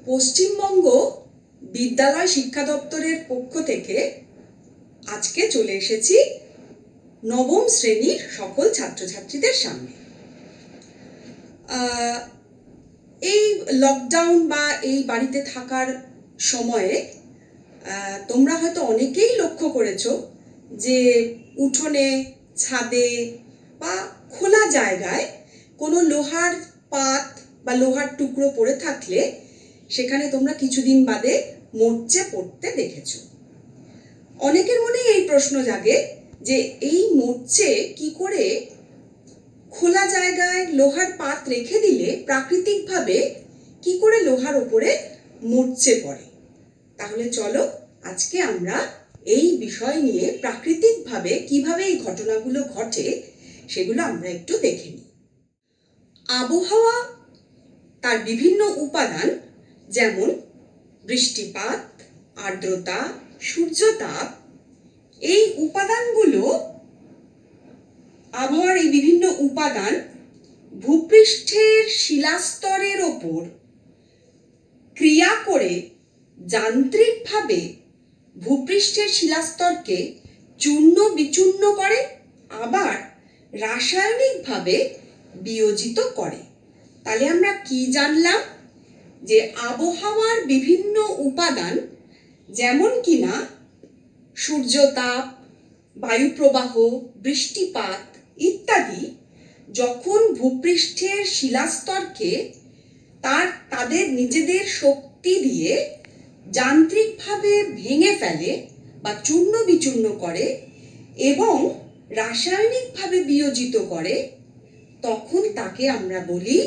পশ্চিমবঙ্গ বিদ্যালয় শিক্ষা দপ্তরের পক্ষ থেকে আজকে চলে এসেছি নবম শ্রেণীর সকল ছাত্রছাত্রীদের সামনে। এই লকডাউন বা এই বাড়িতে থাকার সময়ে তোমরা হয়তো অনেকেই লক্ষ্য করেছো যে উঠোনে, ছাদে বা খোলা জায়গায় কোনো লোহার পাত বা লোহার টুকরো পড়ে থাকলে সেখানে তোমরা কিছুদিন বাদে মরচে পড়তে দেখেছো। অনেকের মনে এই প্রশ্ন জাগে যে এই মরচে কি করে খোলা জায়গায় লোহার পাত রেখে দিলে প্রাকৃতিকভাবে কি করে লোহার ওপরে মরচে পড়ে। তাহলে চলো আজকে আমরা এই বিষয় নিয়ে প্রাকৃতিকভাবে কিভাবে এই ঘটনাগুলো ঘটে সেগুলো আমরা একটু দেখে নিই। আবহাওয়া তার বিভিন্ন উপাদান যেমন বৃষ্টিপাত, আর্দ্রতা, সূর্যতাপ, এই উপাদানগুলো আবহাওয়ার এই বিভিন্ন উপাদান ভূপৃষ্ঠের শিলাস্তরের ওপর ক্রিয়া করে যান্ত্রিকভাবে ভূপৃষ্ঠের শিলাস্তরকে চূর্ণ বিচূর্ণ করে, আবার রাসায়নিকভাবে বিয়োজিত করে। তাহলে আমরা কি জানলাম? যে আবহাওয়ার বিভিন্ন উপাদান যেমন কিনা সূর্যতাপ, বায়ুপ্রবাহ, বৃষ্টিপাত ইত্যাদি যখন ভূপৃষ্ঠের শিলাস্তরকে তাদের নিজেদের শক্তি দিয়ে যান্ত্রিকভাবে ভেঙে ফেলে বা চূর্ণ বিচূর্ণ করে এবং রাসায়নিকভাবে বিয়োজিত করে, তখন তাকে আমরা বলি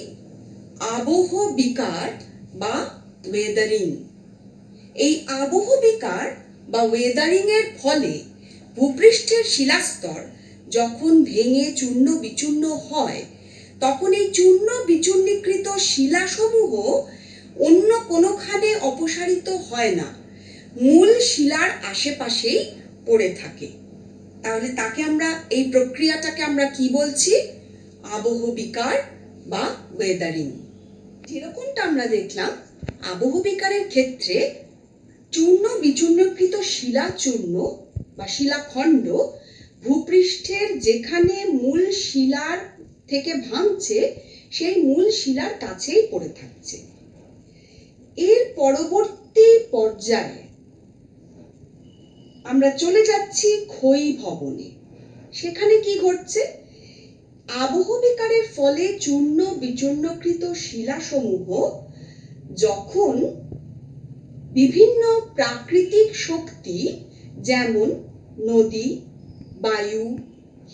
আবহ বিকার বা ওয়েদারিং। এই আবহ বিকার বা ওয়েদারিং এর ফলে ভূপৃষ্ঠের শিলাস্তর যখন ভেঙে চূর্ণ বিচূর্ণ হয়, তখন এই চূর্ণ বিচূর্ণীকৃত শিলাসমূহ অন্য কোনোখানে অপসারিত হয় না, মূল শিলার আশেপাশেই পড়ে থাকে। তাহলে তাকে আমরা এই প্রক্রিয়াটাকে আমরা কি বলছি? আবহ বিকার বা ওয়েদারিং। যেরকমটা আমরা দেখলাম আবহ বিকারের ক্ষেত্রে চূর্ণ বিচূর্ণীকৃত শিলাচূর্ণ বা শিলাখণ্ড ভূপৃষ্ঠের যেখানে মূল শিলার থেকে ভাঙছে সেই মূল শিলার কাছেই পড়ে থাকছে। এর পরবর্তী পর্যায়ে আমরা চলে যাচ্ছি ক্ষয়ীভবনে। সেখানে কি ঘটছে? আবহ বিকারের ফলে চূর্ণ বিচূর্ণীকৃত শিলাসমূহ যখন বিভিন্ন প্রাকৃতিক শক্তি যেমন নদী, বায়ু,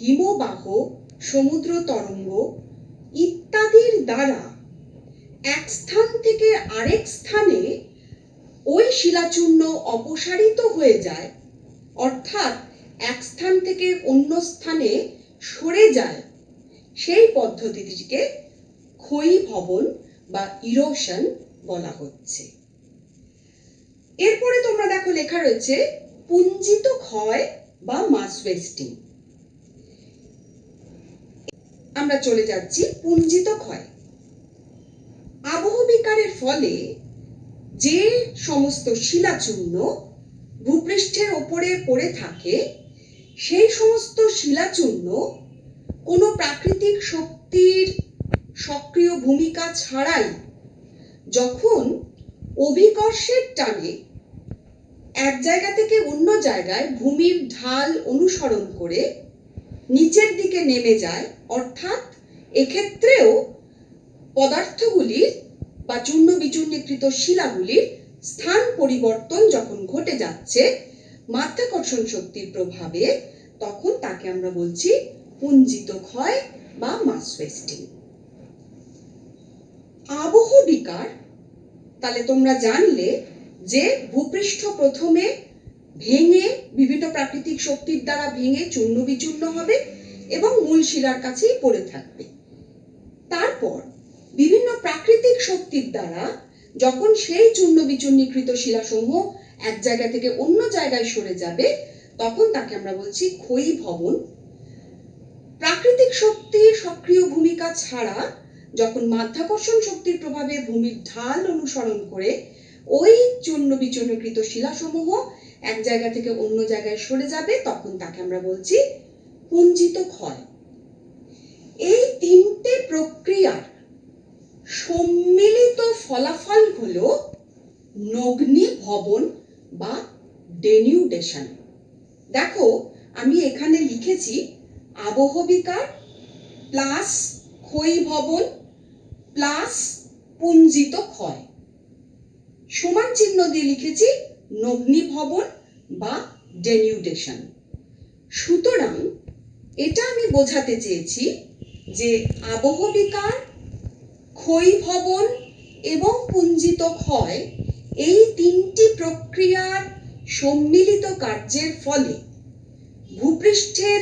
হিমবাহ, সমুদ্র তরঙ্গ ইত্যাদির দ্বারা এক স্থান থেকে আরেক স্থানে ওই শিলাচূর্ণ অপসারিত হয়ে যায়, অর্থাৎ এক স্থান থেকে অন্য স্থানে সরে যায়, সেই পদ্ধতিটিকে ক্ষয়ীভবন বা ইরোশন বলা হচ্ছে। এরপরে তোমরা দেখো লেখা রয়েছে পুঞ্জিত ক্ষয় বা মাস ওয়েস্টিং। আমরা চলে যাচ্ছি পুঞ্জিত ক্ষয়। আবহ বিকারের ফলে যে সমস্ত শিলাচূর্ণ ভূপৃষ্ঠের ওপরে পড়ে থাকে সেই সমস্ত শিলাচূর্ণ কোনো প্রাকৃতিক শক্তির সক্রিয় ভূমিকা ছাড়াই যখন অভিকর্ষের টানে এক জায়গা থেকে অন্য জায়গায় ভূমির ঢাল অনুসরণ করে নিচের দিকে নেমে যায়, অর্থাৎ এক্ষেত্রেও পদার্থগুলির বা চূর্ণ বিচূর্ণীকৃত শিলাগুলির স্থান পরিবর্তন যখন ঘটে যাচ্ছে মাধ্যাকর্ষণ শক্তির প্রভাবে, তখন তাকে আমরা বলছি পুঞ্জিত ক্ষয় বা মাস ওয়েস্টিং। আবহ বিকার, তাহলে তোমরা জানলে যে ভূপৃষ্ঠ প্রথমে ভেঙে বিভিন্ন প্রাকৃতিক শক্তির দ্বারা ভেঙে চূর্ণ বিচূর্ণ হবে এবং মূল শিলার কাছেই পড়ে থাকবে। তারপর বিভিন্ন প্রাকৃতিক শক্তির দ্বারা যখন সেই চূর্ণ বিচূর্ণীকৃত শিলাসমূহ এক জায়গা থেকে অন্য জায়গায় সরে যাবে, তখন তাকে আমরা বলছি ক্ষয়ীভবন। প্রাকৃতিক শক্তির সক্রিয় ভূমিকা ছাড়া যখন মাধ্যাকর্ষণ শক্তির প্রভাবে ভূমির ঢাল অনুসরণ করে ওই চূর্ণ বিচূর্ণীকৃত শিলাসমূহ এক জায়গা থেকে অন্য জায়গায় সরে যাবে, তখন তাকে আমরা বলছি পুঞ্জিত ক্ষয়। এই তিনটে প্রক্রিয়ার সম্মিলিত ফলাফল হলো নগ্নীভবন বা ডেনিউডেশন। দেখো, আমি এখানে লিখেছি আবহবিকার প্লাস ক্ষয়ীভবন প্লাস পুঞ্জিত ক্ষয়, সমান চিহ্ন দিয়ে লিখেছি নগ্নীভবন বা ডেনিউডেশন। সুতরাং এটা আমি বোঝাতে চেয়েছি যে আবহবিকার, ক্ষয়ীভবন এবং পুঞ্জিত ক্ষয় এই তিনটি প্রক্রিয়ার সম্মিলিত কার্যের ফলে ভূপৃষ্ঠের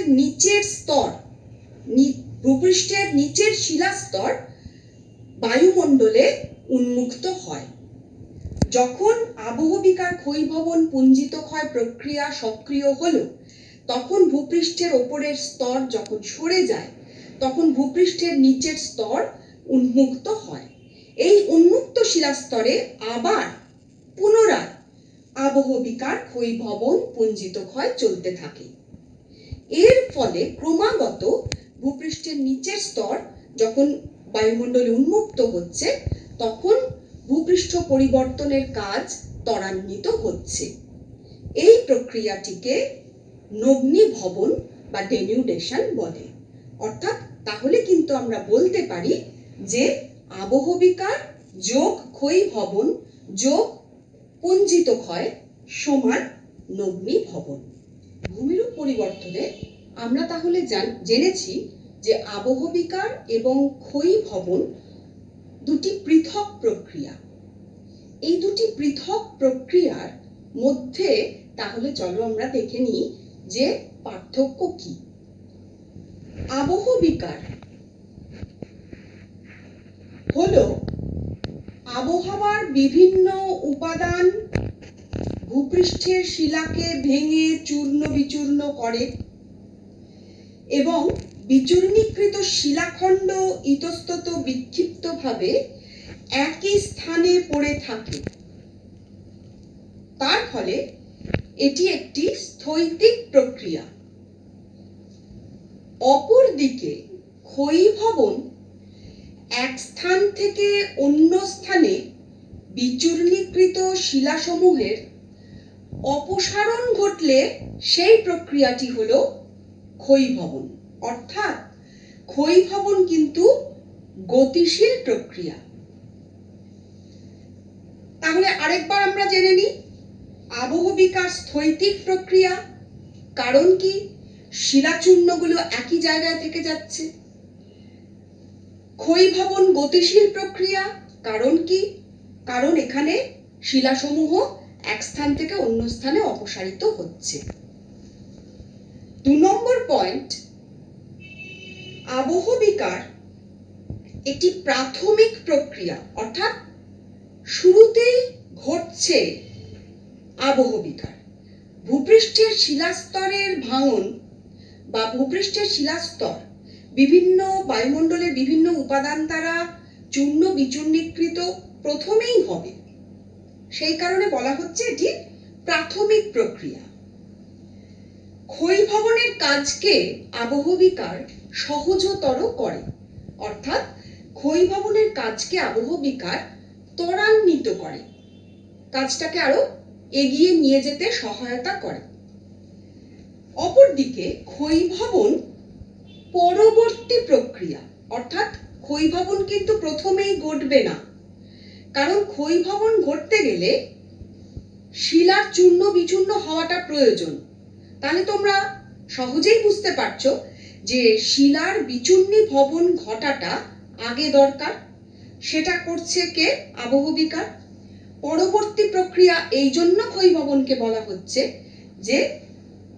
নিচের শিলাস্তর বায়ুমণ্ডলে উন্মুক্ত হয়। যখন আবহবিকার, ক্ষয়ীভবন, পুঞ্জিত ক্ষয় প্রক্রিয়া সক্রিয় হলো, তখন ভূপৃষ্ঠের ওপরের স্তর যখন সরে যায়, তখন ভূপৃষ্ঠের নিচের স্তর উন্মুক্ত হয়। এই উন্মুক্ত শিলাস্তরে আবার পুনরায় আবহবিকার, ক্ষয়ীভবন, পুঞ্জিত ক্ষয় চলতে থাকে। এর ফলে ক্রমাগত ভূপৃষ্ঠের নিচের স্তর যখন বায়ুমণ্ডলে উন্মুক্ত হচ্ছে, তখন ভূপৃষ্ঠ পরিবর্তনের কাজ ত্বরান্বিত হচ্ছে। এই প্রক্রিয়াটিকে নগ্নীভবন বা ডেনিউডেশন বলে। অর্থাৎ তাহলে কিন্তু আমরা বলতে পারি যে আবহবিকার যোগ ক্ষয়ীভবন যোগ পুঞ্জিত ক্ষয় সমান নগ্নীভবন। ভূমিরূপ পরিবর্তনে আমরা তাহলে জেনেছি যে আবহবিকার এবং ক্ষয়ীভবন দুটি পৃথক প্রক্রিয়া। এই দুটি পৃথক প্রক্রিয়ার মধ্যে তাহলে চলো আমরা দেখে নিই যে পার্থক্য কি। আবহবিকার হলো আবহাওয়ার বিভিন্ন উপাদান ভূপৃষ্ঠের শিলাকে ভেঙে চূর্ণ বিচূর্ণ করে এবং বিচূর্ণীকৃত শিলাখণ্ড ইতস্তত বিক্ষিপ্তভাবে একই স্থানে পড়ে থাকে। তার ফলে এটি একটি স্থৈতিক প্রক্রিয়া। অপরদিকে ক্ষয়ীভবন এক স্থান থেকে অন্য স্থানে বিচূর্ণীকৃত শিলাসমূহের অপসারণ ঘটলে সেই প্রক্রিয়াটি হলো ক্ষয়ীভবন। অর্থাৎ ক্ষয়ীভবন কিন্তু গতিশীল প্রক্রিয়া। তাহলে আরেকবার আমরা জেনে নিই, আবহবিকার স্থৈতিক প্রক্রিয়া। কারণ কি? শিলাচূর্ণগুলো একই জায়গায় থেকে যাচ্ছে। ক্ষয়ীভবন গতিশীল প্রক্রিয়া। কারণ কি? কারণ এখানে শিলাসমূহ এক স্থান থেকে অন্য স্থানে অপসারিত হচ্ছে। 2 নম্বর পয়েন্ট, আবহবিকার একটি প্রাথমিক প্রক্রিয়া, অর্থাৎ শুরুতেই ঘটছে আবহবিকার। ভূপৃষ্ঠের শিলাস্তরের ভাঙন বা ভূপৃষ্ঠের শিলাস্তর বিভিন্ন বায়ুমণ্ডলের বিভিন্ন উপাদান দ্বারা চূর্ণ বিচূর্ণীকৃত প্রথমেই হবে, সেই কারণে বলা হচ্ছে এটি প্রাথমিক প্রক্রিয়া। ক্ষয়ীভবনের কাজকে আবহবিকার সহজতর করে, অর্থাৎ ক্ষয়ীভবনের কাজকে আবহবিকার ত্বরান্বিত করে, কাজটাকে আরো এগিয়ে নিয়ে যেতে সহায়তা করে। অপরদিকে ক্ষয়ীভবন পরবর্তী প্রক্রিয়া, অর্থাৎ ক্ষয়ীভবন কিন্তু প্রথমেই ঘটবে না। কারণ ক্ষয়ীভবন ঘটতে গেলে শিলার চূর্ণ বিচূর্ণ হওয়াটা প্রয়োজন। তাহলে তোমরা সহজেই বুঝতে পারছো যে শিলার বিচূর্ণীভবন ঘটাটা আগে দরকার। সেটা করছে কে? আবহবিকার। পরবর্তী প্রক্রিয়া এই জন্য ক্ষয়ীভবনকে বলা হচ্ছে যে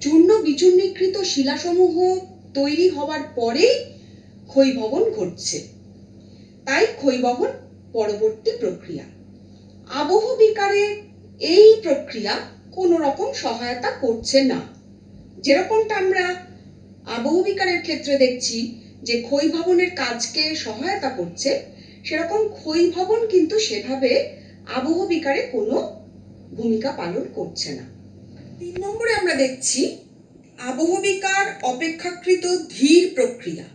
চূর্ণ বিচূর্ণীকৃত শিলাসমূহ তৈরি হওয়ার পরেই ক্ষয়ীভবন ঘটছে, তাই ক্ষয়ীভবন পরবর্তী প্রক্রিয়া। আবহবিকারে এই প্রক্রিয়া কোনো রকম সহায়তা করছে না। যেরকমটা আমরা আবহবিকারের ক্ষেত্রে দেখছি যে ক্ষয়ীভবনের কাজকে সহায়তা করছে, সেরকম ক্ষয়ীভবন কিন্তু সেভাবে আবহ বিকারে কোনো ভূমিকা পালন করছে না। 3 নম্বরে আমরা দেখছি আবহ বিকার অপেক্ষাকৃত ধীর প্রক্রিয়া।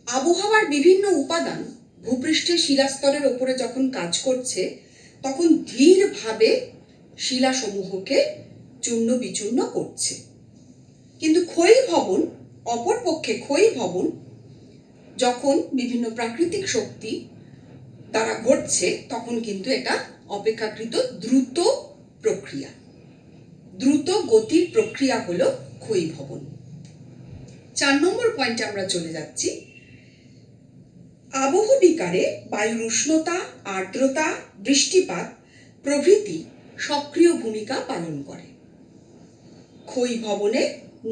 আবহাওয়ার বিভিন্ন উপাদান ভূপৃষ্ঠের শিলাস্তরের ওপরে যখন কাজ করছে, তখন ধীরভাবে শিলাসমূহকে চূর্ণ বিচূর্ণ করছে। কিন্তু ক্ষয়ীভবন, অপরপক্ষে ক্ষয়ীভবন যখন বিভিন্ন প্রাকৃতিক শক্তি দ্বারা ঘটছে, তখন কিন্তু এটা অপেক্ষাকৃত দ্রুত প্রক্রিয়া। দ্রুত গতির প্রক্রিয়া হলো ক্ষয়ীভবন। 4 নম্বর পয়েন্টে আমরা চলে যাচ্ছি। আবহ বিকারে বায়ুর উষ্ণতা, আর্দ্রতা, বৃষ্টিপাত প্রভৃতি সক্রিয় ভূমিকা পালন করে। ক্ষয়ীভবনে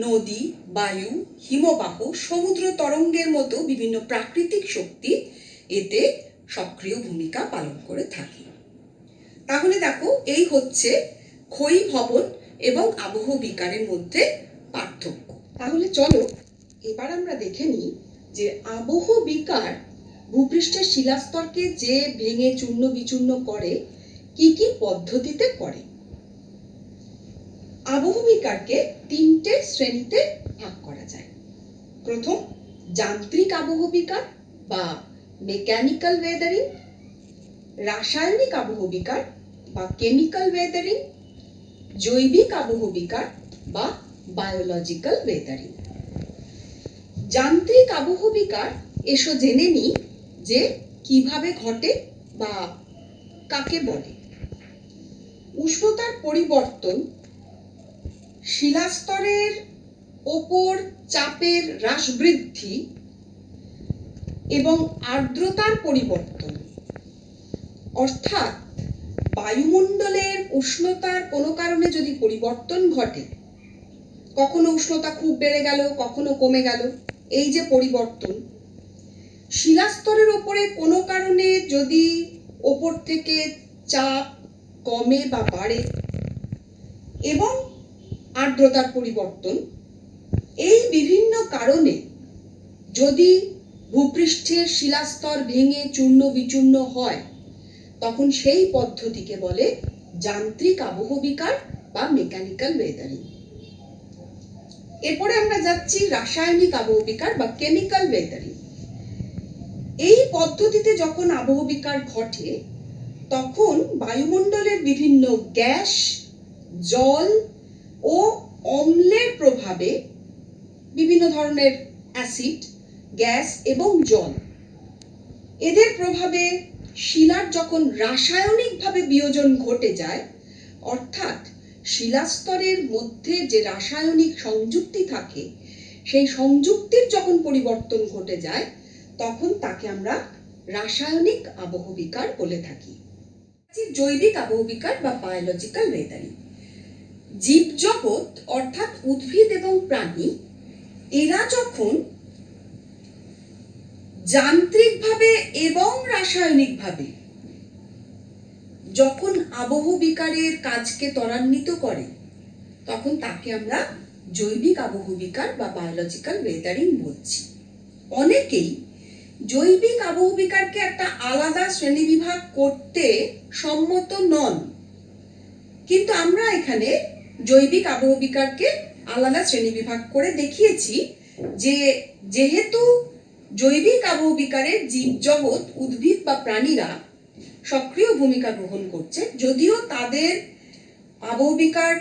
নদী, বায়ু, হিমবাহ, সমুদ্র তরঙ্গের মতো বিভিন্ন প্রাকৃতিক শক্তি এতে সক্রিয় ভূমিকা পালন করে থাকে। তাহলে দেখো, এই হচ্ছে ক্ষয়ীভবন এবং আবহ বিকারের মধ্যে পার্থক্য। তাহলে চলো এবার আমরা দেখে নিই যে আবহ বিকার ভূপৃষ্ঠের শিলাস্তরকে যে ভেঙে চূর্ণ বিচূর্ণ করে, কি কি পদ্ধতিতে করে। আবহ বিকারকে 3টে শ্রেণীতে ভাগ করা যায়। প্রথম, যান্ত্রিক আবহ বিকার বা মেকানিক্যাল ওয়েদারিং, রাসায়নিক আবহ বিকার বা কেমিক্যাল ওয়েদারিং, জৈবিক আবহ বিকার বা বায়োলজিক্যাল ওয়েদারিং। যান্ত্রিক আবহ বিকার এসো জেনে নিই যে কিভাবে ঘটে বা কাকে বলে। উষ্ণতার পরিবর্তন, শিলাস্তরের ওপর চাপের হ্রাস বৃদ্ধি এবং আর্দ্রতার পরিবর্তন, অর্থাৎ বায়ুমণ্ডলের উষ্ণতার কোনো কারণে যদি পরিবর্তন ঘটে, কখনো উষ্ণতা খুব বেড়ে গেল, কখনো কমে গেল, এই যে পরিবর্তন, শিলাস্তরের ওপরে কোনো কারণে যদি ওপর থেকে চাপ কমে বা বাড়ে, এবং আর্দ্রতার পরিবর্তন, এই বিভিন্ন কারণে যদি ভূপৃষ্ঠের শিলাস্তর ভেঙে চূর্ণ বিচূর্ণ হয়, তখন সেই পদ্ধতিকে বলে যান্ত্রিক আবহ বিকার বা মেকানিক্যাল ওয়েদারিং। এরপরে আমরা যাচ্ছি রাসায়নিক আবহ বিকার বা কেমিক্যাল ওয়েদারিং। এই পদ্ধতিতে যখন আবহ বিকার ঘটে, তখন বায়ুমণ্ডলের বিভিন্ন গ্যাস, জল ও অম্লের প্রভাবে, বিভিন্ন ধরনের অ্যাসিড, গ্যাস এবং জল, এদের প্রভাবে শিলার যখন রাসায়নিকভাবে বিয়োজন ঘটে যায়, অর্থাৎ শিলাস্তরের মধ্যে যে রাসায়নিক সংযুক্তি থাকে, সেই সংযুক্তির যখন পরিবর্তন ঘটে যায়, তখন তাকে আমরা রাসায়নিক আবহ বিকার বলে থাকি। জৈবিক আবহ বিকার বা বায়োলজিক্যাল ওয়েদারিং। জীবজগৎ অর্থাৎ উদ্ভিদ এবং প্রাণী, এরা যখন যান্ত্রিকভাবে এবং রাসায়নিকভাবে যখন আবহ বিকারের কাজকে ত্বরান্বিত করে, তখন তাকে আমরা জৈবিক আবহ বিকার বা বায়োলজিক্যাল ওয়েদারিং বলছি। অনেকেই জৈবিক আবহ বিকারকে একটা আলাদা শ্রেণীবিভাগ করতে সম্মত নন, কিন্তু আমরা এখানে জৈবিক আবহ বিকারকে আলাদা শ্রেণীবিভাগ করে দেখিয়েছি যে যেহেতু জৈবিক আবহ বিকারে জীবজগৎ, উদ্ভিদ বা প্রাণীরা সক্রিয় ভূমিকা গ্রহণ করছে, যদিও তাদের আবহ বিকার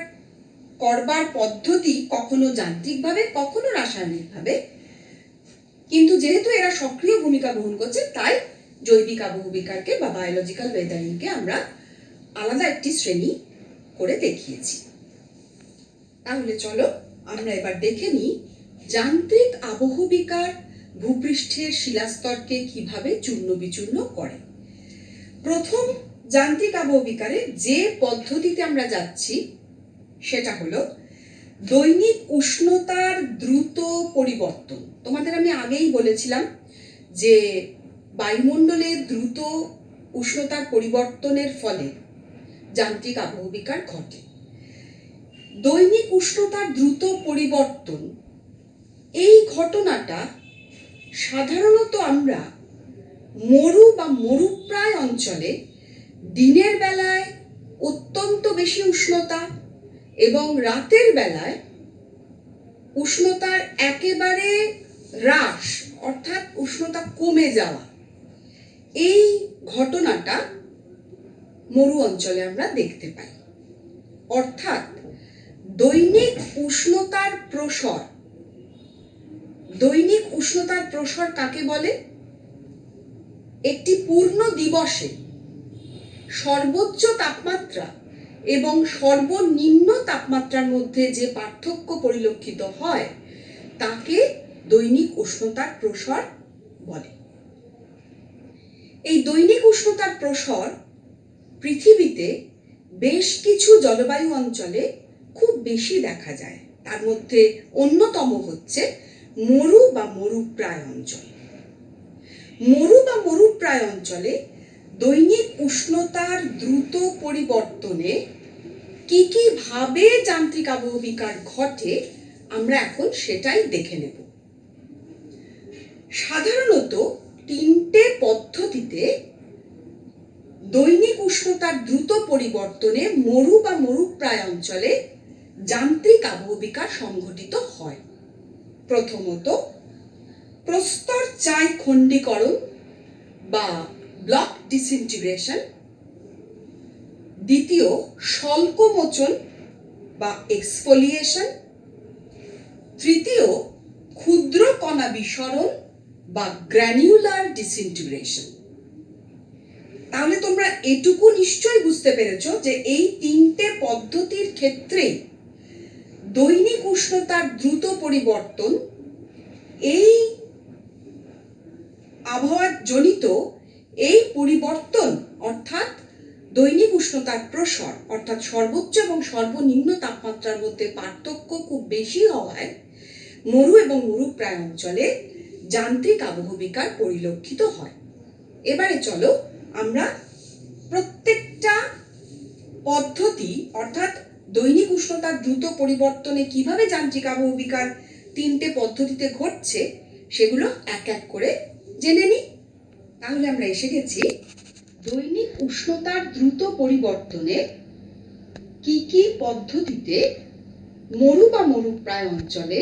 করবার পদ্ধতি কখনো যান্ত্রিকভাবে, কখনো রাসায়নিকভাবে, কিন্তু যেহেতু এরা সক্রিয় ভূমিকা গ্রহণ করছে, তাই জৈবিক আবহ বিকারকে বা বায়োলজিক্যাল ওয়েদারিংকে আমরা আলাদা একটি শ্রেণী করে দেখিয়েছি। তাহলে চলো আমরা এবার দেখে নিই যান্ত্রিক আবহ বিকার ভূপৃষ্ঠের শিলাস্তরকে কিভাবে চূর্ণ বিচূর্ণ করে। প্রথম যান্ত্রিক আবহ বিকারে যে পদ্ধতিতে আমরা যাচ্ছি সেটা হলো দৈনিক উষ্ণতার দ্রুত পরিবর্তন। তোমাদের আমি আগেই বলেছিলাম যে বায়ুমণ্ডলে দ্রুত উষ্ণতার পরিবর্তনের ফলে যান্ত্রিক আবহ বিকার ঘটে। দৈনিক উষ্ণতার দ্রুত পরিবর্তন এই ঘটনাটা সাধারণত আমরা মরু বা মরুপ্রায় অঞ্চলে দিনের বেলায় অত্যন্ত বেশি উষ্ণতা এবং রাতের বেলায় উষ্ণতার একেবারে হ্রাস অর্থাৎ উষ্ণতা কমে যাওয়া, এই ঘটনাটা মরু অঞ্চলে আমরা দেখতে পাই। অর্থাৎ দৈনিক উষ্ণতার প্রসর, দৈনিক উষ্ণতার প্রসর কাকে বলে? একটি পূর্ণ দিবসে সর্বোচ্চ তাপমাত্রা এবং সর্বনিম্ন তাপমাত্রার মধ্যে যে পার্থক্য পরিলক্ষিত হয় তাকে দৈনিক উষ্ণতার প্রসর বলে। এই দৈনিক উষ্ণতার প্রসর পৃথিবীতে বেশ কিছু জলবায়ু অঞ্চলে খুব বেশি দেখা যায়। তার মধ্যে অন্যতম হচ্ছে মরু বা মরুপ্রায় অঞ্চল। মরু বা মরুপ্রায় অঞ্চলে দৈনিক উষ্ণতার দ্রুত পরিবর্তনে কি কি ভাবে যান্ত্রিক আবহবিকার ঘটে আমরা এখন সেটাই দেখে নেব। সাধারণত তিনটে পদ্ধতিতে দৈনিক উষ্ণতার দ্রুত পরিবর্তনে মরু বা মরুপ্রায় অঞ্চলে যান্ত্রিক আবহবিকার সংঘটিত হয়। প্রথমত প্রস্তর চাই খণ্ডীকরণ বা ব্লক ডিসইন্টিগ্রেশন, দ্বিতীয় স্বল্পমোচন বা এক্সফোলিয়েশন, তৃতীয় ক্ষুদ্র কণা বিসরণ বা গ্র্যানিউলার ডিসইন্টিগ্রেশন। তাহলে তোমরা এটুকু নিশ্চয়ই বুঝতে পেরেছো যে এই তিনটে পদ্ধতির ক্ষেত্রে দৈনিক উষ্ণতার দ্রুত পরিবর্তন এই আবহাওয়ার জনিত এই পরিবর্তন অর্থাৎ দৈনিক উষ্ণতার প্রসর অর্থাৎ সর্বোচ্চ এবং সর্বনিম্ন তাপমাত্রার মধ্যে পার্থক্য খুব বেশি হওয়ায় মরু এবং মরুপ্রায় অঞ্চলে যান্ত্রিক আবহবিকার পরিলক্ষিত হয়। এবারে চলো আমরা প্রত্যেকটা পদ্ধতি অর্থাৎ দৈনিক উষ্ণতার দ্রুত পরিবর্তনে কিভাবে যান্ত্রিক আবহবিকার তিনটে পদ্ধতিতে ঘটছে সেগুলো এক এক করে জেনে নিই। তাহলে আমরা এসে গেছি দৈনিক উষ্ণতার দ্রুত পরিবর্তনে কি কি পদ্ধতিতে মরু বা মরুপ্রায় অঞ্চলে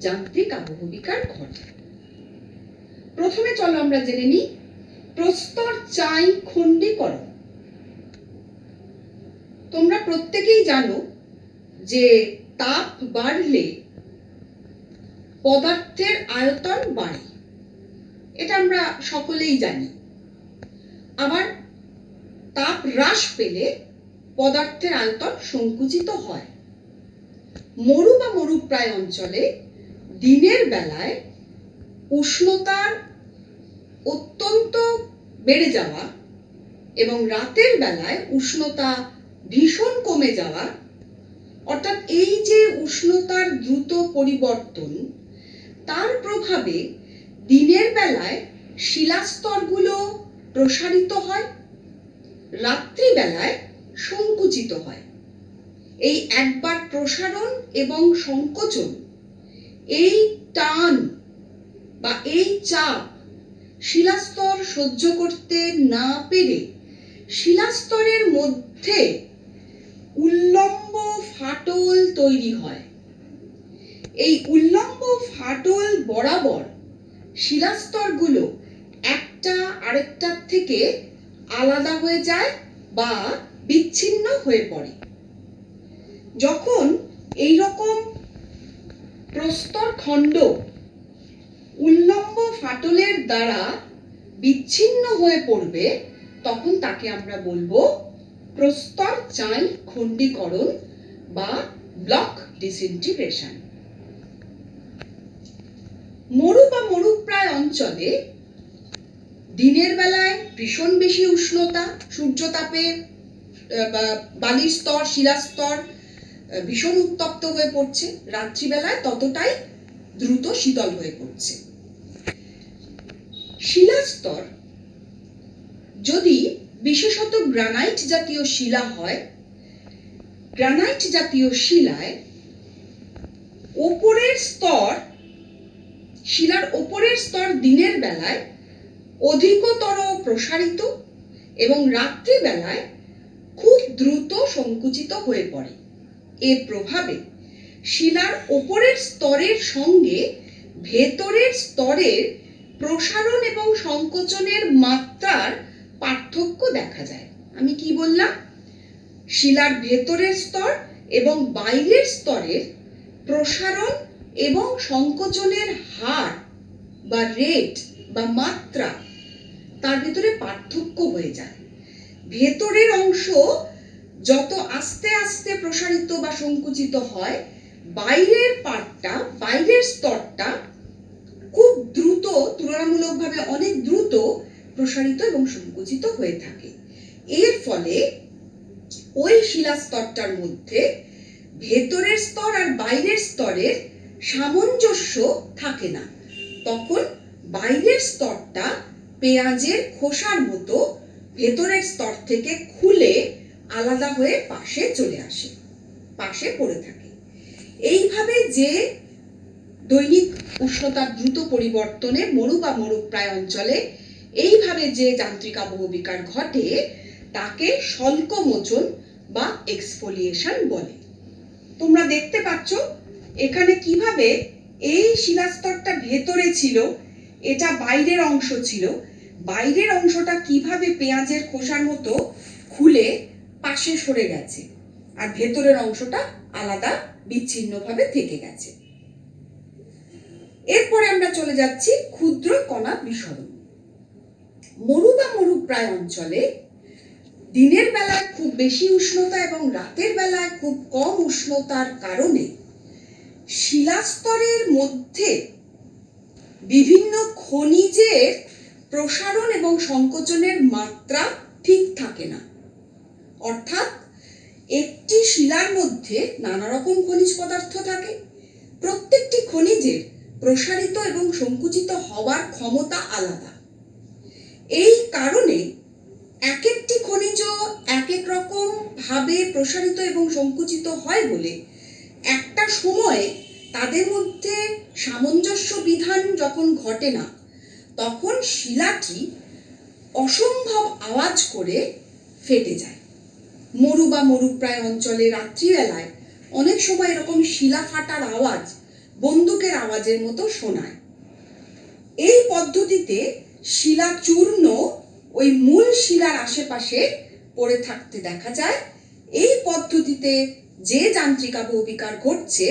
যান্ত্রিক আবহবিকার ঘটে। প্রথমে চলো আমরা জেনে নিই প্রস্তর চাই খণ্ডীকরণ। তোমরা প্রত্যেকেই জানো যে তাপ বাড়লে পদার্থের আয়তন বাড়ে, এটা আমরা সকলেই জানি। আবার তাপ হ্রাস পেলে পদার্থের আয়তন সংকুচিত হয়। মরু বা মরুপ্রায় অঞ্চলে দিনের বেলায় উষ্ণতার অত্যন্ত বেড়ে যাওয়া এবং রাতের বেলায় উষ্ণতা ভীষণ কমে যাওয়া, অর্থাৎ এই যে উষ্ণতার দ্রুত পরিবর্তন তার প্রভাবে দিনের বেলায় শিলাস্তরগুলো প্রসারিত হয়, রাত্রিবেলায় সংকুচিত হয়। এই একবার প্রসারণ এবং সংকোচন, এই টান বা এই চাপ শিলাস্তর সহ্য করতে না পেরে শিলাস্তরের মধ্যে উল্লম্ব ফাটল তৈরি হয়। এই উল্লম্ব ফাটল বরাবর শিলাস্তরগুলো একটা আরেকটার থেকে আলাদা হয়ে যায় বা বিচ্ছিন্ন হয়ে পড়ে। যখন এই রকম প্রস্তর খণ্ড উল্লম্ব ফাটলের দ্বারা বিচ্ছিন্ন হয়ে পড়বে তখন তাকে আমরা বলবো প্রস্তর চাই খণ্ডীকরণ বা ব্লক ডিসইন্টিগ্রেশন। মরু বা মরুপ্রায় অঞ্চলে দিনের বেলায় ভীষণ বেশি উষ্ণতা, সূর্যতাপে বালির স্তর শিলাস্তর ভীষণ উত্তপ্ত হয়ে পড়ছে, রাত্রিবেলায় ততটাই দ্রুত শীতল হয়ে পড়ছে। শিলাস্তর যদি বিশেষত গ্রানাইট জাতীয় শিলা হয়, গ্রানাইট জাতীয় শিলায় উপরের স্তর শিলার ওপরের স্তর দিনের বেলায় অধিকতর প্রসারিত এবং রাত্রিবেলায় খুব দ্রুত সংকুচিত হয়ে পড়ে। এর প্রভাবে শিলার ওপরের স্তরের সঙ্গে ভেতরের স্তরের প্রসারণ এবং সংকোচনের মাত্রার পার্থক্য দেখা যায়। আমি কি বললাম? শিলার ভেতরের স্তর এবং বাইরের স্তরের প্রসারণ এবং সংকোচনের হার বা রেট বা মাত্রা, তার ভিতরে পার্থক্য হয়ে যায়। ভেতরের অংশ যত আস্তে আস্তে প্রসারিত বা সংকুচিত হয়, বাইরের পার্টটা, বাইরের স্তরটা খুব দ্রুত, তুলনামূলকভাবে অনেক দ্রুত প্রসারিত এবং সংকুচিত হয়ে থাকে। এর ফলে ওই শিলাস্তরটার মধ্যে ভেতরের স্তর আর বাইরের স্তরের সামঞ্জস্য থাকে না। তখন বাইরের স্তরটা পেঁয়াজের খোসার মতো ভেতরের স্তর থেকে খুলে আলাদা হয়ে পাশে চলে আসে, পাশে পড়ে থাকে। এইভাবে যে দৈনিক উষ্ণতার দ্রুত পরিবর্তনে মরু বা মরুপ্রায় অঞ্চলে এইভাবে যে যান্ত্রিক আবহবিকার ঘটে, তাকে স্বল্পমোচন বা এক্সফোলিয়েশন বলে। তোমরা দেখতে পাচ্ছ এখানে কিভাবে এই শিলাস্তরটা ভেতরে ছিল, এটা বাইরের অংশ ছিল, বাইরের অংশটা কিভাবে পেঁয়াজের খোসার মতো খুলে পাশে সরে গেছে, আর ভেতরের অংশটা আলাদা বিচ্ছিন্নভাবে থেকে গেছে। এরপরে আমরা চলে যাচ্ছি ক্ষুদ্র কণা বিসরণ। মরু বা মরুপ্রায় অঞ্চলে দিনের বেলায় খুব বেশি উষ্ণতা এবং রাতের বেলায় খুব কম উষ্ণতার কারণে শিলাস্তরের মধ্যে বিভিন্ন খনিজের প্রসারণ এবং সংকোচনের মাত্রা ঠিক থাকে না। অর্থাৎ একটি শিলার মধ্যে নানা রকম খনিজ পদার্থ থাকে, প্রত্যেকটি খনিজের প্রসারিত এবং সংকুচিত হওয়ার ক্ষমতা আলাদা। এই কারণে এক একটি খনিজ এক এক রকম ভাবে প্রসারিত এবং সংকুচিত হয় বলে একটা সময়ে তাদের মধ্যে সামঞ্জস্য বিধান যখন ঘটে না, তখন শিলাটি অসম্ভব আওয়াজ করে ফেটে যায়। মরু বা মরুপ্রায় অঞ্চলে রাত্রিবেলায় অনেক সময় এরকম শিলা ফাটার আওয়াজ বন্দুকের আওয়াজের মতো শোনায়। এই পদ্ধতিতে শিলা চূর্ণ ওই মূল শিলার আশেপাশে পড়ে থাকতে দেখা যায়। এই পদ্ধতিতে যে যান্ত্রিক আবহবিকার ঘটছে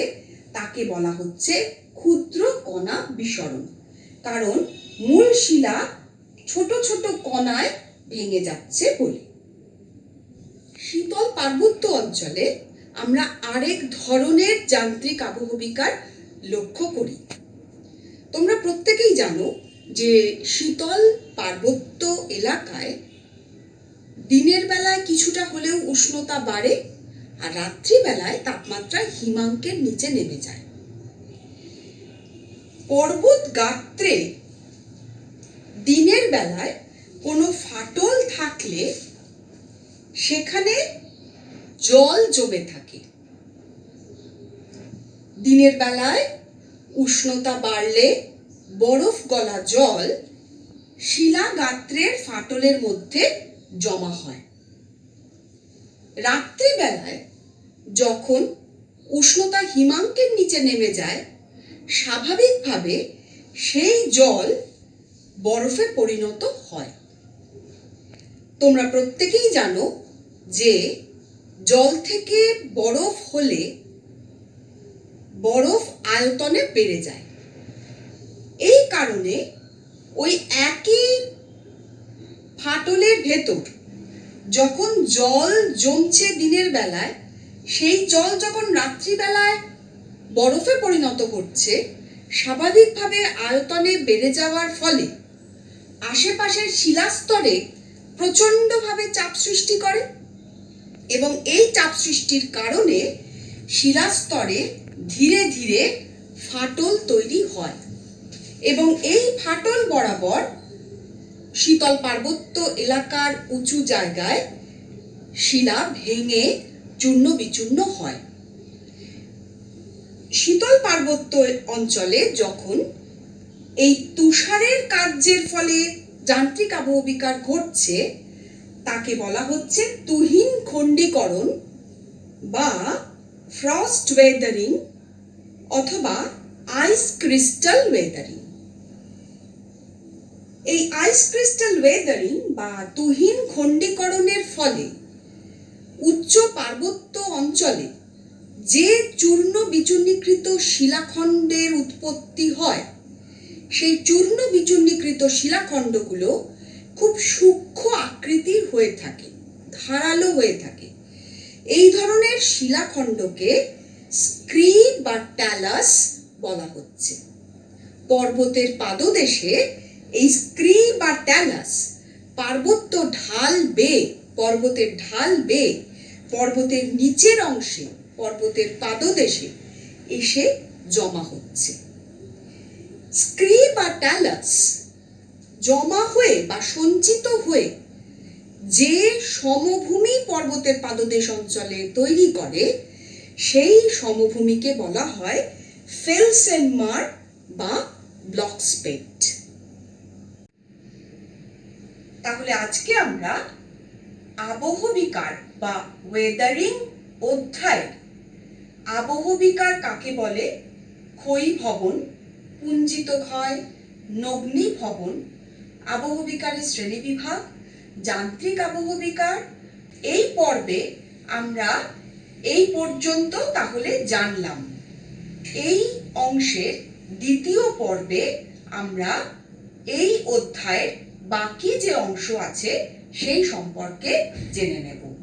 তাকে বলা হচ্ছে ক্ষুদ্র কণা বিসরণ, কারণ মূল শিলা ছোট ছোট কণায় ভেঙে যাচ্ছে বলে। শীতল পার্বত্য অঞ্চলে আমরা আরেক ধরনের যান্ত্রিক আবহবিকার লক্ষ্য করি। তোমরা প্রত্যেকেই জানো যে শীতল পার্বত্য এলাকায় দিনের বেলায় কিছুটা হলেও উষ্ণতা বাড়ে আর রাত্রিবেলায় তাপমাত্রা হিমাঙ্কের নিচে নেমে যায়। পর্বত গাত্রে দিনের বেলায় কোনো ফাটল থাকলে সেখানে জল জমে থাকে। দিনের বেলায় উষ্ণতা বাড়লে বরফ গলা জল শিলা গাত্রের ফাটলের মধ্যে জমা হয়। রাত্রিবেলায় যখন উষ্ণতা হিমাঙ্কের নিচে নেমে যায়, স্বাভাবিকভাবে সেই জল বরফে পরিণত হয়। তোমরা প্রত্যেকেই জানো যে জল থেকে বরফ হলে বরফ আয়তনে বেড়ে যায়। এই কারণে ওই একই ফাটলের ভেতর যখন জল জমছে দিনের বেলায়, সেই জল যখন রাত্রিবেলায় বরফে পরিণত করছে, স্বাভাবিকভাবে আয়তনে বেড়ে যাওয়ার ফলে আশেপাশের শিলাস্তরে প্রচণ্ডভাবে চাপ সৃষ্টি করে এবং এই চাপ সৃষ্টির কারণে শিলাস্তরে ধীরে ধীরে ফাটল তৈরি হয় এবং এই ফাটল বরাবর শীতল পার্বত্য এলাকার উঁচু জায়গায় শিলা ভেঙে চূর্ণ বিচূর্ণ হয়। শীতল পার্বত্য অঞ্চলে যখন এই তুষারের কার্যের ফলে যান্ত্রিক আবহবিকার ঘটছে তাকে বলা হচ্ছে তুহিন খণ্ডীকরণ বা ফ্রস্ট ওয়েদারিং অথবা আইস ক্রিস্টাল ওয়েদারিং। এই আইস ক্রিস্টাল ওয়েদারিং বা তুহিন খণ্ডীকরণের ফলে উচ্চ পার্বত্য অঞ্চলে যে চূর্ণ বিচূর্ণীকৃত শিলাখণ্ডের উৎপত্তি হয় সেই চূর্ণ বিচূর্ণীকৃত শিলাখণ্ডগুলো খুব সূক্ষ্ম আকৃতির হয়ে থাকে, ধারালো হয়ে থাকে। এই ধরনের শিলাখণ্ডকে স্ক্রি বা ট্যালাস বলা হচ্ছে। পর্বতের পাদদেশে এই স্ক্রি বা ট্যালাস পর্বতের ঢাল বেয়ে পর্বতের নিচের অংশে, পর্বতের পাদদেশে এসে জমা হচ্ছে। স্ক্রি বা ট্যালাস জমা হয়ে বা সঞ্চিত হয়ে যে সমভূমি পর্বতের পাদদেশ অঞ্চলে তৈরি করে সেই সমভূমিকে বলা হয় ফেলসেনমার বা ব্লকস্পেট। তাহলে আজকে আমরা আবহবিকার বা ওয়েদারিং অধ্যায় আবহবিকার কাকে বলে, ক্ষয়ীভবন, পুঞ্জিত ক্ষয়, নগ্নীভবন, আবহবিকারের শ্রেণীবিভাগ, যান্ত্রিক আবহবিকার, এই পর্বে আমরা এই পর্যন্ত তাহলে জানলাম। এই অংশের দ্বিতীয় পর্বে আমরা এই অধ্যায়ের বাকি যে অংশ আছে সেই সম্পর্কে জেনে নেব।